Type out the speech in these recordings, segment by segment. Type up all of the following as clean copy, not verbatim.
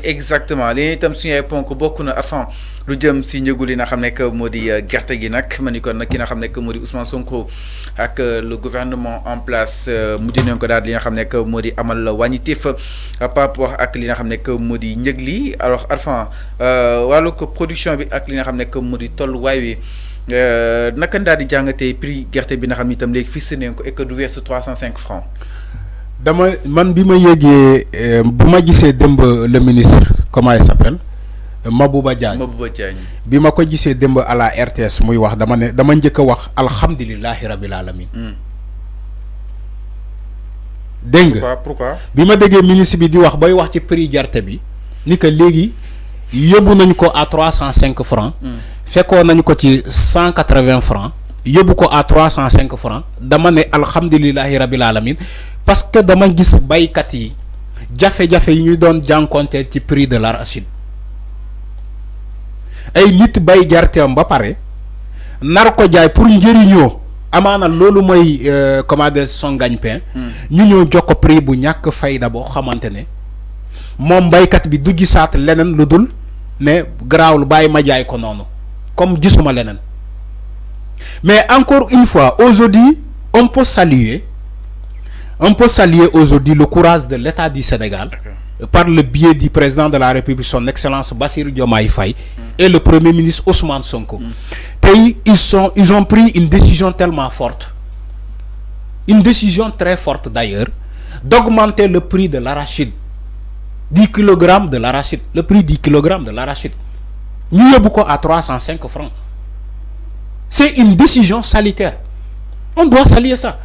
exactement li itam suñu ay ponk bokk na avant lu jëm si njëgu li nga xam ne que moo di gerte gi nag ma ni kon nag ki nga xam ne que moo di Ousmane Sonko ak le gouvernement en place mujj nañ ko daal li nga xam ne que moo di amal wàññiteef par rapport ak li nga xam ne que moo di njëg li alors enfin wàllu ko production bi ak li nga xam ne que moo di tolluwaay wi naka daal di jàngatee prix gerte bi nga xam ne itam léegi fixé nañ ko et que du weesu 305 francs. dama man bi ma yéegee bu ma gisee démb le ministre comment il s'appelle Mabouba Diagne bi ma ko gisee démb à la RTS muy wax dama ne dama njëkk a wax alhamdulilahi rabil alamin dégg nga pourquoi bi ma déggee ministre bi di wax bay wax ci prix gerte bi ni que léegi yóbbu nañ ko à 305 francs fekkoon nañ ko ci 180 francs yóbbu ko à 305 francs dama ne alhamdulilahi rabil alamin parce que dama gis baykat yi jafe-jafe yi ñu doon jànkonteel ci prix de l'arachide ay nit bay gerteem ba pare nar ko jaay pour njëriñoo amaana loolu mooy comment dire son gagne-pain ñu ñëw jox ko prix bu ñàkk fayda boo xamante ne moom baykat bi du gisaat leneen lu dul ne garaawul bàyyi ma jaay ko noonu comme gisuma leneen mais encore une fois aujourd'hui on peut saluer aujourd'hui le courage de l'État du Sénégal par le biais du président de la République, son Excellence Bassirou Diomaye Faye et le Premier ministre Ousmane Sonko. Ils ont pris une décision tellement forte, une décision très forte d'ailleurs, d'augmenter le prix de l'arachide, 10 kg de l'arachide, le prix 10 kg de l'arachide. Nous avons beaucoup à 305 francs. C'est une décision salutaire. On doit saluer ça.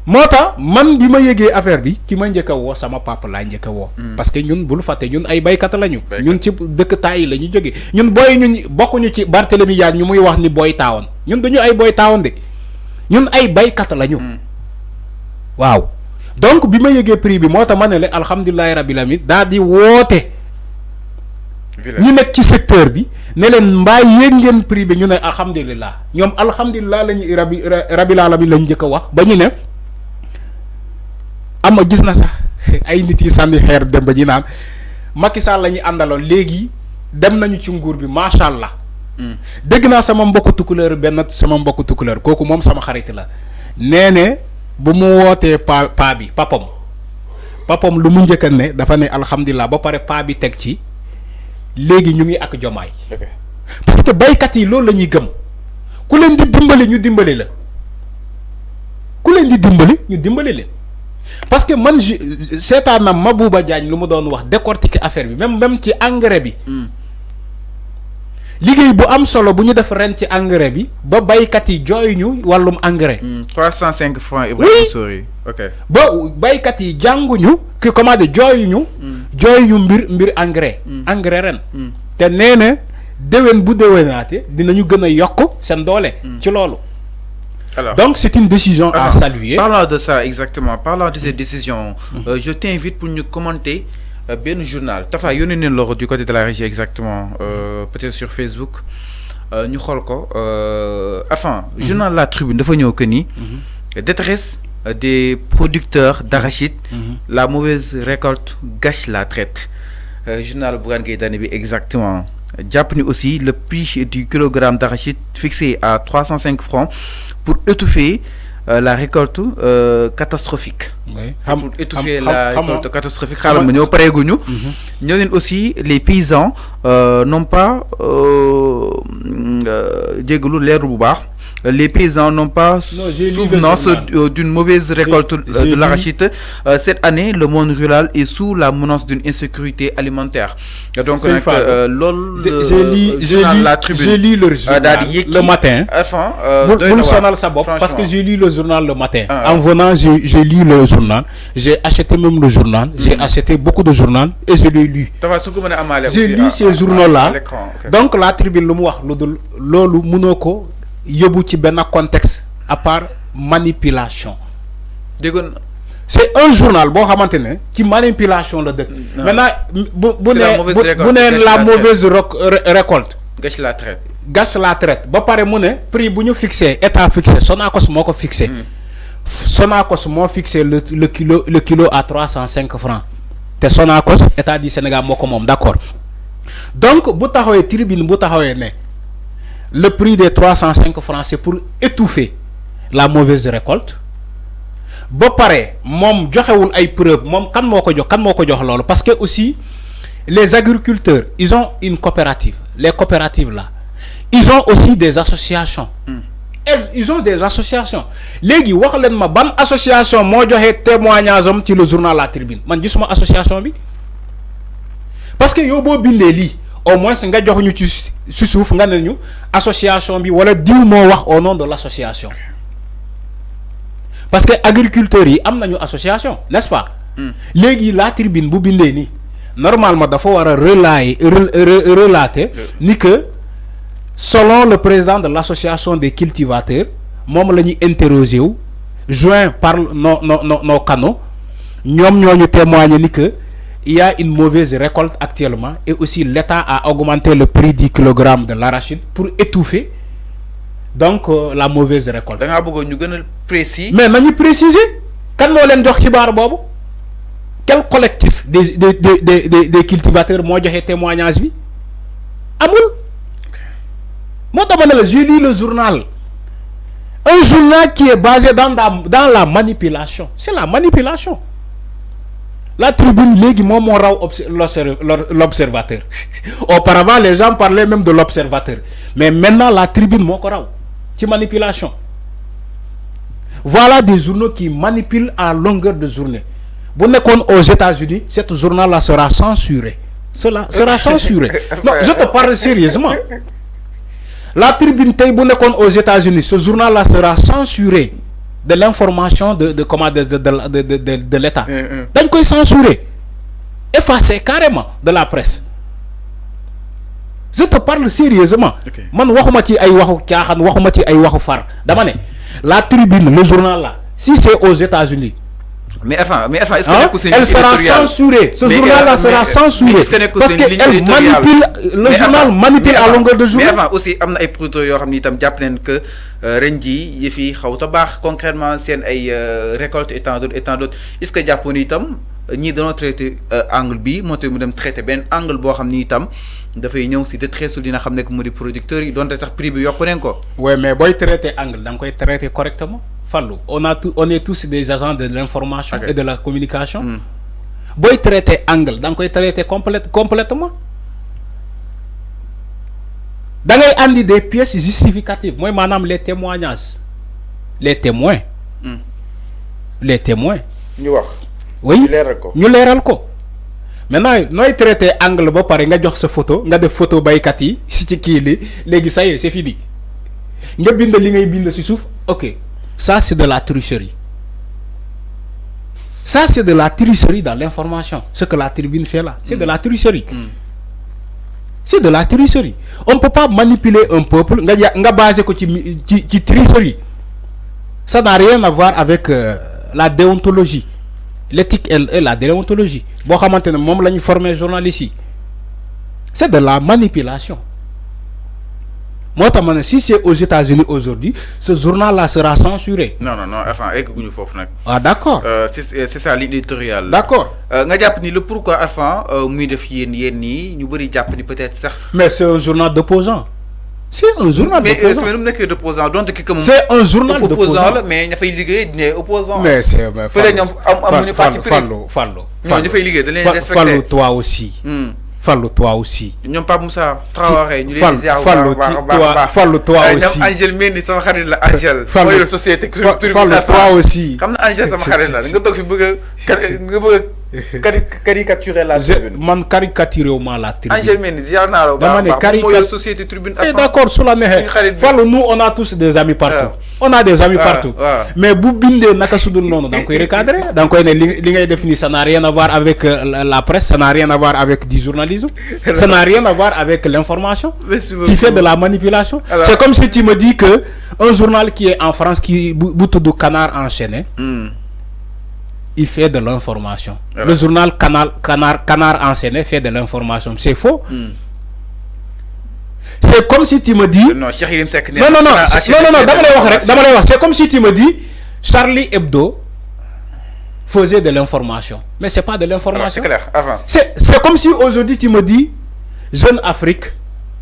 Mota man bima yégué affaire bi ki ma ñëk wo sama papa la ñëk wo parce que ñun bul faté ñun ay baykat lañu ñun ci dëkk tay lañu joggé ñun boy ñun bokku ñu ci Barthélemy Diagne ñu muy wax ni boy tawon ñun dañu ay boy tawon de ñun ay baykat lañu waaw donc bima yégué prix bi mota mané alhamdulillahi rabbil alamin da di woté ñi nek ci secteur bi ne len mbay yéeg ngeen prix bi ñu né alhamdulillah ñom alhamdulillah lañu rabbil alamin lañu jëk wax ba ñu né ama gis na sax ay nit yi sànni xeer dem ba ji naan Macky Sall la ñuy àndaloon léegi dem nañu ci nguur bi macha allah. dégg naa sama mbokku tukkuleur benn sama mbokku tukkuleur kooku moom sama xarit la nee ne bu mu wootee papam lu mu njëkk ne dafa ne alhamdulilah ba pare paa bi teg ci léegi ñu ngi ak jomaay. parce que baykat yi loolu la ñuy gëm ku leen di dimbali ñu dimbali la ku leen di dimbali ñu dimbali leen. parce que man seetaanam Mabouba Diagne lu mu doon wax décortiquer affaire bi même ci engrais bi liggéey bu am solo bu ñu def ren ci engrais bi ba baykat yi jooy ñu wàllum engrais. 305 francs Ibrahima Sori. ok ba baykat yi jànguñu ki commandé jooy ñu mbir engrais. engrais ren. te nee na déwén bu déwénaate dinañu gën a yokk seen doole. ci loolu. Alors, donc c'est une décision à saluer. Parlant de ça exactement, parlant de cette décision, je t'invite pour nous commenter bien journal. Tafa yónnee nañ la du côté de la régie exactement, peut-être sur Facebook. ñu xool ko enfin journal La Tribune dafa ñëw que ni détresse des producteurs d'arachide, la mauvaise récolte gâche la traite. Journal Bougane Gueye Dany bi exactement. jàpp ni aussi le prix du kilogramme d'arachide fixé à 305 francs pour étouffer la récolte catastrophique. Pour étouffer la récolte catastrophique. xaaral ma ñëw pareeguñu. ñoo leen aussi les paysans n'ont pas jégalu leeru bu baax. Les paysans n'ont pas souvenance d'une mauvaise récolte de l'arachide. Cette année, le monde rural est sous la menace d'une insécurité alimentaire. Donc, j'ai lu le journal le matin. Parce que j'ai lu le journal le matin. En venant, j'ai lu le journal. J'ai acheté même le journal. J'ai acheté beaucoup de journaux et je l'ai lu. J'ai lu ces journaux-là. Donc, la tribune, le Munoko. Yobu ci ben contexte à part manipulation. C'est un journal bon xamantene ci manipulation la deuk. Maintenant bu la mauvaise récolte gâche la traite. Gâche la traite ba paré mu né prix buñu fixé état fixé Sonacos moko fixé. Sonacos mo fixé le kilo à 305 francs. te Sonacos état du Sénégal moo ko moom d'accord donc bu taxawee tribune bu taxawee ne le prix des 305 francs c'est pour étouffer la mauvaise récolte ba pare moom joxewul ay preuves moom kan moo ko jox loolu parce que aussi les agriculteurs ils ont une coopérative les coopératives là ils ont aussi des associations. Ils ont des associations léegi wax leen ma ban association moo joxe témoignage am ci le journal La Tribune man gisuma association bi parce que yow boo bindee lii au moins nga jox ñu ci suuf nga ne ñu association bi wala diw moo wax au nom de l'association parce que agriculteurs yi am nañu association n'est-ce pas. léegi La Tribune bu bindee nii normalement dafa war a relater ni que selon le président de l'association des cultivateurs moom la ñuy interroger wu joint par nos canaux ñoom ñoo ñu témoigner ni que il y a une mauvaise récolte actuellement et aussi l'État a augmenté le prix du kilogramme de l'arachide pour étouffer donc la mauvaise récolte. da ngaa bëggoon ñu gën a précis. mais nañu préciser kan moo leen jox xibaar boobu quel collectif des cultivateurs moo joxe témoignage bi amul. Moi, j'ai lu le journal. Un journal qui est basé dans la manipulation. C'est la manipulation. La Tribune, l'Observateur. Auparavant, les gens parlaient même de l'Observateur. Mais maintenant, La Tribune, c'est manipulation. Voilà des journaux qui manipulent à longueur de journée. Bon, aux États-Unis, ce journal-là sera censuré. Cela sera censuré. Non, je te parle sérieusement. La Tribune aux États-Unis, ce journal-là sera censuré de l'information de l'État. Donc, il est censuré, effacé carrément de la presse. Je te parle sérieusement. La Tribune, le journal-là, si c'est aux États-Unis, mais est-ce que elle sera censurée. Ce journal-là sera censuré parce qu'elle manipule. Le journal manipule à longueur de journée. Mais avant aussi, il y a des produits que Renji, Yefi, Khawtabar, concrètement, c'est une récolte et tant d'autres. Est-ce que les Japonais, ni de notre traité angle B, moi, tu me traiter ben angle bo xamni tam da fay ñew ci de très sul dina xamné ko modi producteur yi donte sax prix bi yok nañ ko. Ouais, mais boy traiter angle dang koy traiter correctement. Fallou, on est tous des agents de l'information et de la communication. Boy traiter angle, donc koy traiter complètement. Da ngay andi des pièces justificatives. Moi manam les témoignages. Les témoins. Les témoins. Ñu wax. Oui. Ñu léral ko. Maintenant, noy traiter angle ba paré nga jox sa photo, nga def photo baykat yi ci ki li, légui ça y est, c'est fini. Nga bind li ngay bind ci souf. OK. Ça, c'est de la tricherie. Ça, c'est de la tricherie dans l'information. Ce que La Tribune fait là, c'est de la tricherie. C'est de la tricherie. On ne peut pas manipuler un peuple. Nga basé ko ci tricherie. Ça n'a rien à voir avec la déontologie. L'éthique et la déontologie. Bon, maintenant, mom lañu former journaliste ici. C'est de la manipulation. Moi, si c'est aux États-Unis aujourd'hui, ce journal-là sera censuré. Non, enfin, ah, d'accord. C'est ça l'éditorial. D'accord. Le pourquoi, enfin, peut-être ça. Mais c'est un journal d'opposants. C'est un journal d'opposants. C'est un journal d'opposants. Mais il faut liguer opposants. Mais c'est. Fallo, toi aussi. Fallo toi aussi. Ñom pas Moussa Traoré ñu leen ziar Fallo toi aussi. Angel Mendy sama xarit la Angel. Fallo la société Fallo toi aussi. Xam na Angel sama xarit la nga tok fi bëgg caricaturer la Tribune. Man caricaturer au man la Tribune. Angel Mendy ziar na la ba la société Tribune. D'accord, sous la neige. Fallo, nous on a tous des amis partout. On a des amis partout. Mais bu bindé naka sudul nonu dang koy recadrer, dang koy né li ngay définir ça n'a rien à voir avec la presse, ça n'a rien à voir avec du journalisme. Ça n'a rien à voir avec l'information. Tu fais de la manipulation. C'est comme si tu me dis que un journal qui est en France qui bout de canard enchaîné. Il fait de l'information. Le journal Canard enchaîné fait de l'information. C'est faux. C'est comme si tu me dis. Non, c'est comme si tu me dis Charlie Hebdo faisait de l'information. Mais c'est pas de l'information. C'est clair, avant. C'est comme si aujourd'hui tu me dis, Jeune Afrique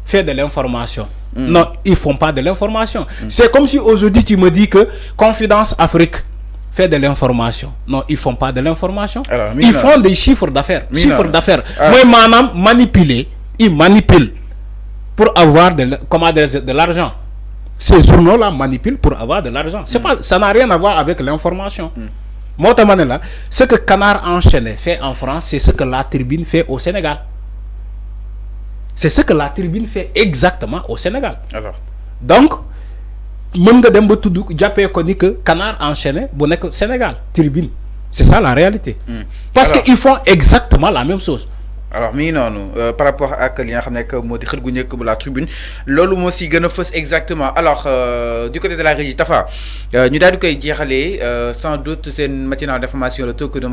fait de l'information. Non, ils font pas de l'information. C'est comme si aujourd'hui tu me dis que Confidence Afrique fait de l'information. Non, ils font pas de l'information. Ils font des chiffres d'affaires. Moi, madame, manipuler, ils manipulent pour avoir de l'argent. Ces journaux-là manipulent pour avoir de l'argent. Ça n'a rien à voir avec l'information. Moi, ce que Canard Enchaîné fait en France, c'est ce que La Tribune fait au Sénégal. C'est ce que La Tribune fait exactement au Sénégal. Donc, que Canard Enchaîné au Sénégal, Tribune. C'est ça la réalité. Parce qu'ils font exactement la même chose. Alors par rapport à li nga xamné que modi xër gu ñëk bu La Tribune lolu mo ci gëna fess exactement. Alors du côté de la régie Tafa ñu daal di koy jéxalé sans doute c'est une matinale d'information le tour que de